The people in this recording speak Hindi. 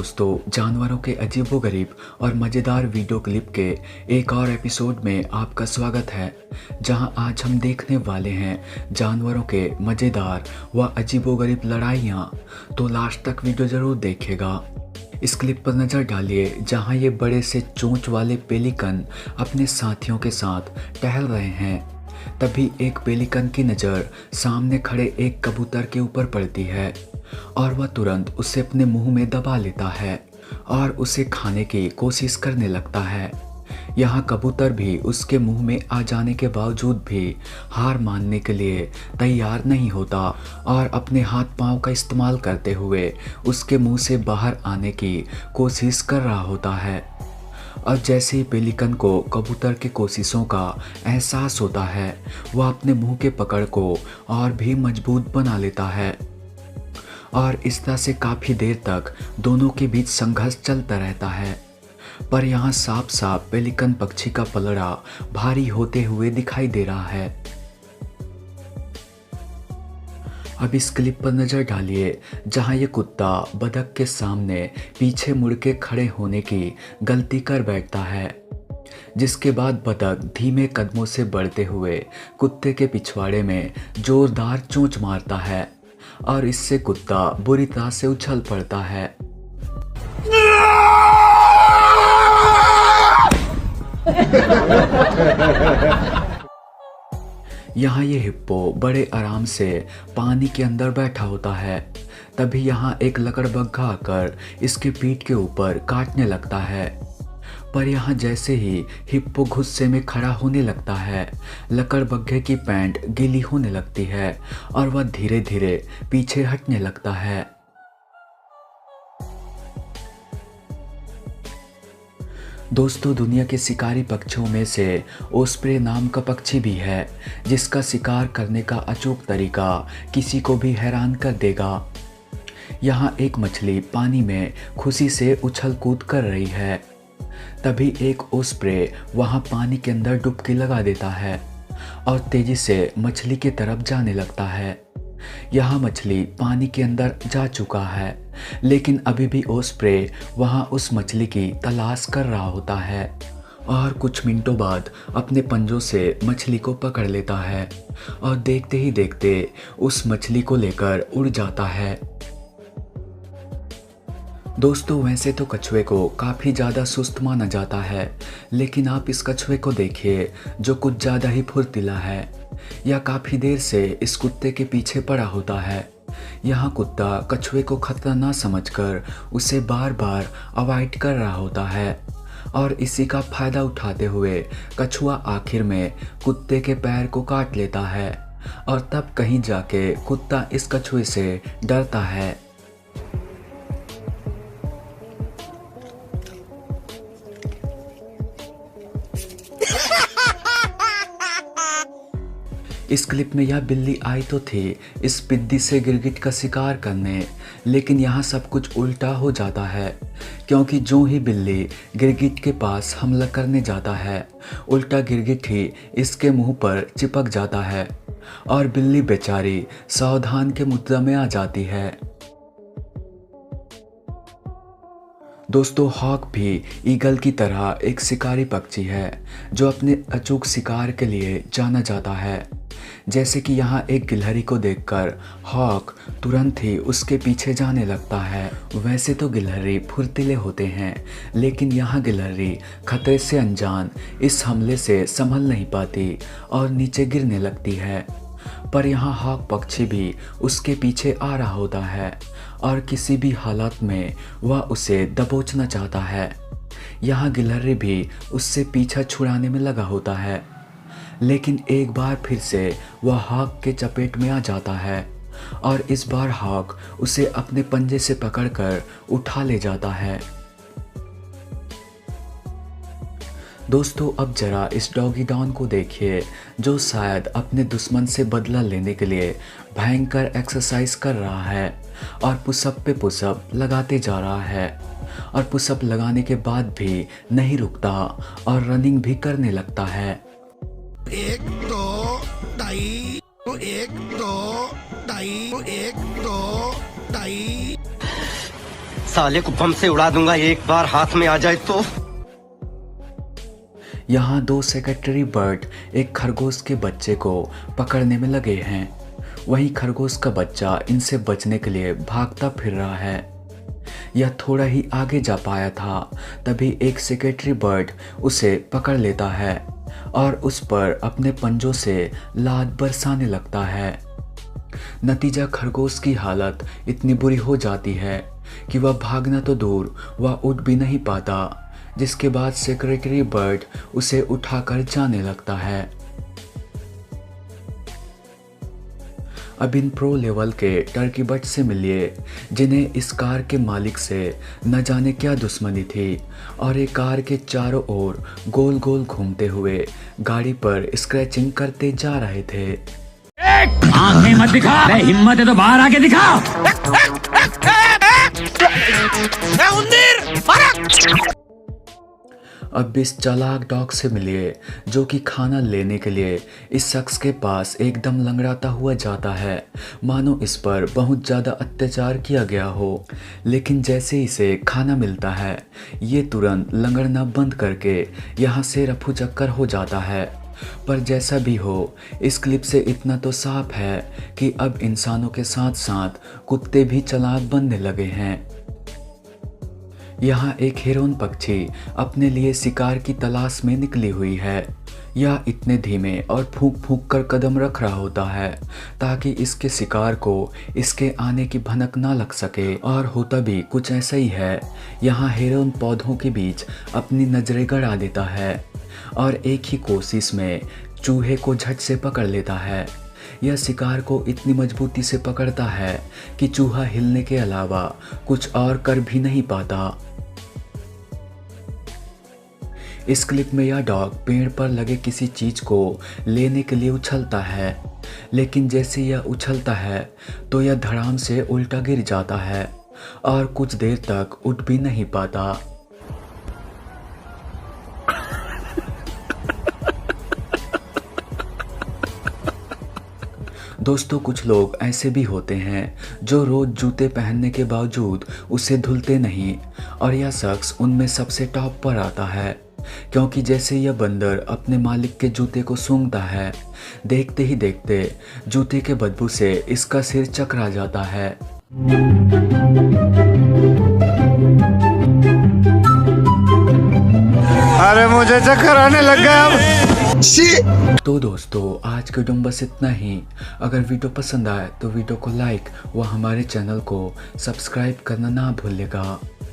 दोस्तों, जानवरों के अजीबोगरीब और मज़ेदार वीडियो क्लिप के एक और एपिसोड में आपका स्वागत है, जहां आज हम देखने वाले हैं जानवरों के मज़ेदार व अजीबोगरीब लड़ाइयाँ। तो लास्ट तक वीडियो ज़रूर देखिएगा। इस क्लिप पर नज़र डालिए जहां ये बड़े से चोंच वाले पेलिकन अपने साथियों के साथ टहल रहे हैं। तभी एक पेलिकन की नज़र सामने खड़े एक कबूतर के ऊपर पड़ती है और वह तुरंत उसे अपने मुंह में दबा लेता है और उसे खाने की कोशिश करने लगता है। यहाँ कबूतर भी उसके मुंह में आ जाने के बावजूद भी हार मानने के लिए तैयार नहीं होता और अपने हाथ पांव का इस्तेमाल करते हुए उसके मुंह से बाहर आने की कोशिश कर रहा होता है। और जैसे ही पेलिकन को कबूतर की कोशिशों का एहसास होता है, वह अपने मुंह के पकड़ को और भी मजबूत बना लेता है और इस तरह से काफ़ी देर तक दोनों के बीच संघर्ष चलता रहता है। पर यहाँ साफ साफ पेलिकन पक्षी का पलड़ा भारी होते हुए दिखाई दे रहा है। अब इस क्लिप पर नज़र डालिए जहाँ ये कुत्ता बतख के सामने पीछे मुड़ के खड़े होने की गलती कर बैठता है, जिसके बाद बतख धीमे कदमों से बढ़ते हुए कुत्ते के पिछवाड़े में जोरदार चोंच मारता है और इससे कुत्ता बुरी तरह से उछल पड़ता है। यहाँ ये हिप्पो बड़े आराम से पानी के अंदर बैठा होता है। तभी यहाँ एक लकड़बग्घा आकर इसके पीठ के ऊपर काटने लगता है। पर यहाँ जैसे ही हिप्पो गुस्से में खड़ा होने लगता है, लकड़बग्घे की पैंट गीली होने लगती है और वह धीरे धीरे पीछे हटने लगता है। दोस्तों, दुनिया के शिकारी पक्षियों में से ओस्प्रे नाम का पक्षी भी है, जिसका शिकार करने का अचूक तरीका किसी को भी हैरान कर देगा। यहाँ एक मछली पानी में खुशी से उछल कूद कर रही है। तभी एक ओस्प्रे वहाँ पानी के अंदर डुबकी लगा देता है और तेजी से मछली की तरफ जाने लगता है। यहाँ मछली पानी के अंदर जा चुका है, लेकिन अभी भी ओस्प्रे वहाँ उस मछली की तलाश कर रहा होता है और कुछ मिनटों बाद अपने पंजों से मछली को पकड़ लेता है और देखते ही देखते उस मछली को लेकर उड़ जाता है। दोस्तों, वैसे तो कछुए को काफ़ी ज़्यादा सुस्त माना जाता है, लेकिन आप इस कछुए को देखिए जो कुछ ज़्यादा ही फुर्तीला है। यह काफ़ी देर से इस कुत्ते के पीछे पड़ा होता है। यहाँ कुत्ता कछुए को खतरा ना समझकर उसे बार बार अवॉइड कर रहा होता है और इसी का फ़ायदा उठाते हुए कछुआ आखिर में कुत्ते के पैर को काट लेता है और तब कहीं जाके कुत्ता इस कछुए से डरता है। इस क्लिप में यह बिल्ली आई तो थी इस पिद्दी से गिरगिट का शिकार करने, लेकिन यहाँ सब कुछ उल्टा हो जाता है, क्योंकि जो ही बिल्ली गिरगिट के पास हमला करने जाता है, उल्टा गिरगिट ही इसके मुंह पर चिपक जाता है और बिल्ली बेचारी सावधान के मुद्रा में आ जाती है। दोस्तों, हॉक भी ईगल की तरह एक शिकारी पक्षी है जो अपने अचूक शिकार के लिए जाना जाता है। जैसे कि यहाँ एक गिलहरी को देखकर हॉक तुरंत ही उसके पीछे जाने लगता है। वैसे तो गिलहरी फुर्तीले होते हैं, लेकिन यहाँ गिलहरी खतरे से अनजान इस हमले से संभल नहीं पाती और नीचे गिरने लगती है। पर यहाँ हॉक पक्षी भी उसके पीछे आ रहा होता है और किसी भी हालत में वह उसे दबोचना चाहता है। यहाँ गिलहरी भी उससे पीछा छुड़ाने में लगा होता है, लेकिन एक बार फिर से वह हॉक के चपेट में आ जाता है और इस बार हॉक उसे अपने पंजे से पकड़कर उठा ले जाता है। दोस्तों, अब जरा इस डॉगी डॉन को देखिए जो शायद अपने दुश्मन से बदला लेने के लिए भयंकर एक्सरसाइज कर रहा है और पुशअप पे पुशअप लगाते जा रहा है और पुशअप लगाने के बाद भी नहीं रुकता और रनिंग भी करने लगता है। 1 2 ढाई 1 2 ढाई 1 2 ढाई साले को बम से उड़ा दूंगा एक बार हाथ में आ जाए तो। यहाँ दो सेक्रेटरी बर्ड एक खरगोश के बच्चे को पकड़ने में लगे हैं। वहीं खरगोश का बच्चा इनसे बचने के लिए भागता फिर रहा है। यह थोड़ा ही आगे जा पाया था, तभी एक सेक्रेटरी बर्ड उसे पकड़ लेता है और उस पर अपने पंजों से लात बरसाने लगता है। नतीजा खरगोश की हालत इतनी बुरी हो जाती है कि वह भागना तो दूर वह उठ भी नहीं पाता, जिसके बाद सेक्रेटरी बर्ड उसे उठाकर जाने लगता है। अब इन प्रो लेवल के टर्की बर्ड से मिलिए जिन्हें इस कार के मालिक से न जाने क्या दुश्मनी थी और एक कार के चारों ओर गोल गोल घूमते हुए गाड़ी पर स्क्रैचिंग करते जा रहे थे। आंखें मत दिखा, हिम्मत है तो बाहर आके दिखा। अब इस चालाक डॉग से मिलिए जो कि खाना लेने के लिए इस शख्स के पास एकदम लंगड़ाता हुआ जाता है, मानो इस पर बहुत ज़्यादा अत्याचार किया गया हो। लेकिन जैसे इसे खाना मिलता है ये तुरंत लंगड़ना बंद करके यहाँ से रफू चक्कर हो जाता है। पर जैसा भी हो, इस क्लिप से इतना तो साफ है कि अब इंसानों के साथ साथ कुत्ते भी चालाक बनने लगे हैं। यहाँ एक हिरन पक्षी अपने लिए शिकार की तलाश में निकली हुई है। यह इतने धीमे और फूंक फूंक कर कदम रख रहा होता है ताकि इसके शिकार को इसके आने की भनक ना लग सके, और होता भी कुछ ऐसा ही है। यहाँ हिरन पौधों के बीच अपनी नजरें गड़ा देता है और एक ही कोशिश में चूहे को झट से पकड़ लेता है। यह शिकार को इतनी मजबूती से पकड़ता है कि चूहा हिलने के अलावा कुछ और कर भी नहीं पाता। इस क्लिप में यह डॉग पेड़ पर लगे किसी चीज को लेने के लिए उछलता है, लेकिन जैसे यह उछलता है तो यह धड़ाम से उल्टा गिर जाता है और कुछ देर तक उठ भी नहीं पाता। दोस्तों, कुछ लोग ऐसे भी होते हैं जो रोज जूते पहनने के बावजूद उसे धुलते नहीं, और यह शख्स उनमें सबसे टॉप पर आता है, क्योंकि जैसे यह बंदर अपने मालिक के जूते को सूंघता है, देखते ही देखते जूते के बदबू से इसका सिर चकरा जाता है। अरे मुझे चक्कर आने लग गया अब। तो दोस्तों, आज के वीडियो में बस इतना ही। अगर वीडियो पसंद आए तो वीडियो को लाइक व हमारे चैनल को सब्सक्राइब करना ना भूलिएगा।